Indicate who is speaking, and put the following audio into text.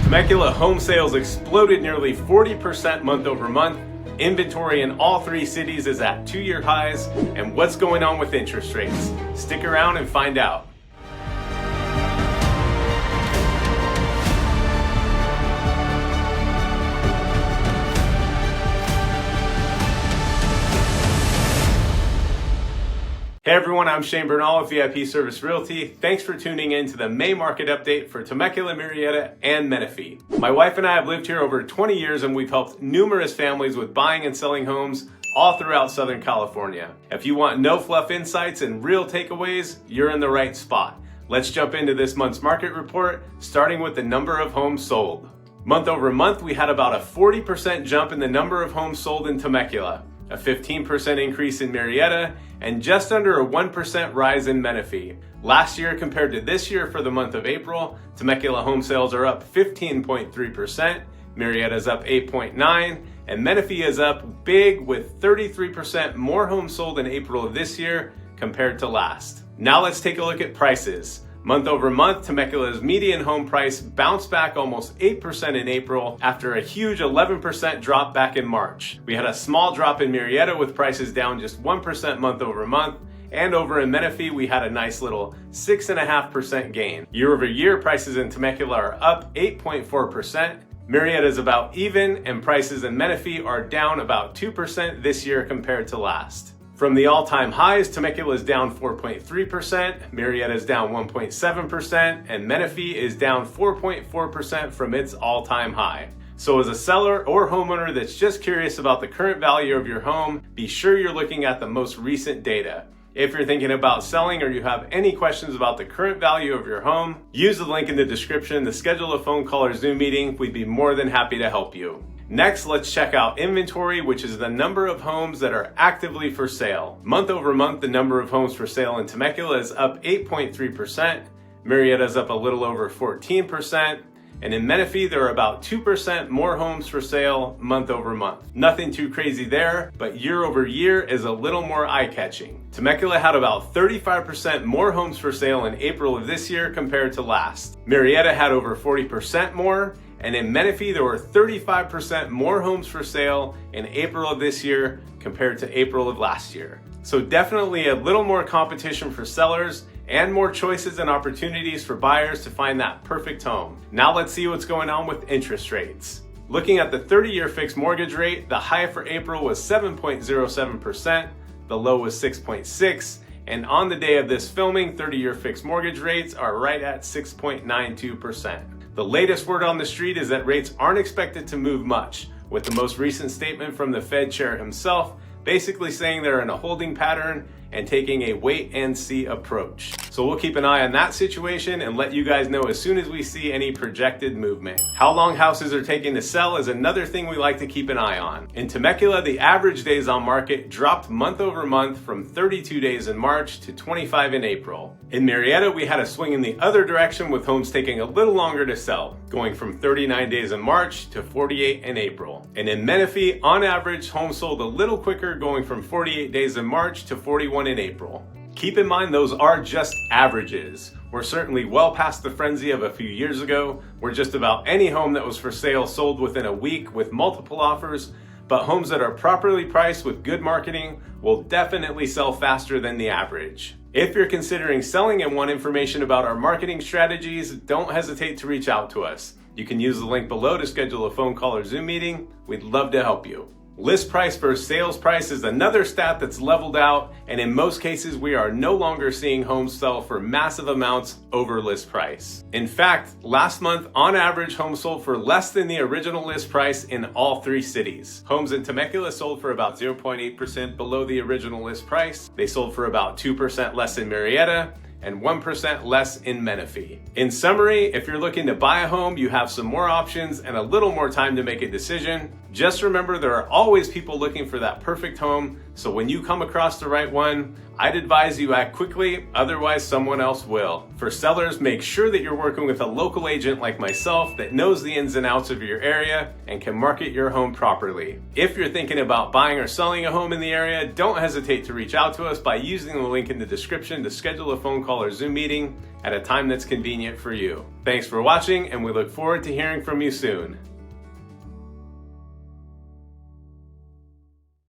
Speaker 1: Temecula home sales exploded nearly 40% month over month. Inventory in all three cities is at 2-year highs. And what's going on with interest rates? Stick around and find out. Hey everyone, I'm Bernal with VIP Service Realty. Thanks for tuning in to the May market update for Temecula, Murrieta, and Menifee. My wife and I have lived here over 20 years and we've helped numerous families with buying and selling homes all throughout Southern California. If you want no fluff insights and real takeaways, you're in the right spot. Let's jump into this month's market report, starting with the number of homes sold. Month over month, we had about a 40% jump in the number of homes sold in Temecula, a 15% increase in Murrieta, and just under a 1% rise in Menifee. Last year compared to this year for the month of April, Temecula home sales are up 15.3%, Murrieta is up 8.9%, and Menifee is up big with 33% more homes sold in April of this year compared to last. Now let's take a look at prices. Month over month, Temecula's median home price bounced back almost 8% in April after a huge 11% drop back in March. We had a small drop in Murrieta with prices down just 1% month over month, and over in Menifee we had a nice little 6.5% gain. Year over year, prices in Temecula are up 8.4%. Murrieta is about even, and prices in Menifee are down about 2% this year compared to last. From the all-time highs, Temecula is down 4.3%, Murrieta is down 1.7%, and Menifee is down 4.4% from its all-time high. So as a seller or homeowner that's just curious about the current value of your home, be sure you're looking at the most recent data. If you're thinking about selling or you have any questions about the current value of your home, use the link in the description to schedule a phone call or Zoom meeting. We'd be more than happy to help you. Next, let's check out inventory, which is the number of homes that are actively for sale. Month over month, the number of homes for sale in Temecula is up 8.3%. Murrieta is up a little over 14%. And in Menifee, there are about 2% more homes for sale month over month. Nothing too crazy there, but year over year is a little more eye-catching. Temecula had about 35% more homes for sale in April of this year compared to last. Murrieta had over 40% more, and in Menifee, there were 35% more homes for sale in April of this year compared to April of last year. So definitely a little more competition for sellers and more choices and opportunities for buyers to find that perfect home. Now let's see what's going on with interest rates. Looking at the 30-year fixed mortgage rate, the high for April was 7.07%, the low was 6.6%, and on the day of this filming, 30-year fixed mortgage rates are right at 6.92%. The latest word on the street is that rates aren't expected to move much, with the most recent statement from the Fed chair himself basically saying they're in a holding pattern and taking a wait and see approach. So we'll keep an eye on that situation and let you guys know as soon as we see any projected movement. How long houses are taking to sell is another thing we like to keep an eye on. In Temecula, the average days on market dropped month over month from 32 days in March to 25 in April. In Murrieta, we had a swing in the other direction with homes taking a little longer to sell, going from 39 days in March to 48 in April. And in Menifee, on average, homes sold a little quicker, going from 48 days in March to 41 in April. Keep in mind those are just averages. We're certainly well past the frenzy of a few years ago, where just about any home that was for sale sold within a week with multiple offers, but homes that are properly priced with good marketing will definitely sell faster than the average. If you're considering selling and want information about our marketing strategies, don't hesitate to reach out to us. You can use the link below to schedule a phone call or Zoom meeting. We'd love to help you. List price versus sales price is another stat that's leveled out, and in most cases we are no longer seeing homes sell for massive amounts over list price. In fact, last month on average homes sold for less than the original list price in all three cities. Homes in Temecula sold for about 0.8% below the original list price. They sold for about 2% less in Murrieta and 1% less in Menifee. In summary, if you're looking to buy a home, you have some more options and a little more time to make a decision. Just remember there are always people looking for that perfect home, So when you come across the right one, I'd advise you act quickly, otherwise someone else will. For sellers, make sure that you're working with a local agent like myself that knows the ins and outs of your area and can market your home properly. If you're thinking about buying or selling a home in the area, don't hesitate to reach out to us by using the link in the description to schedule a phone call or Zoom meeting at a time that's convenient for you. Thanks for watching, and we look forward to hearing from you soon.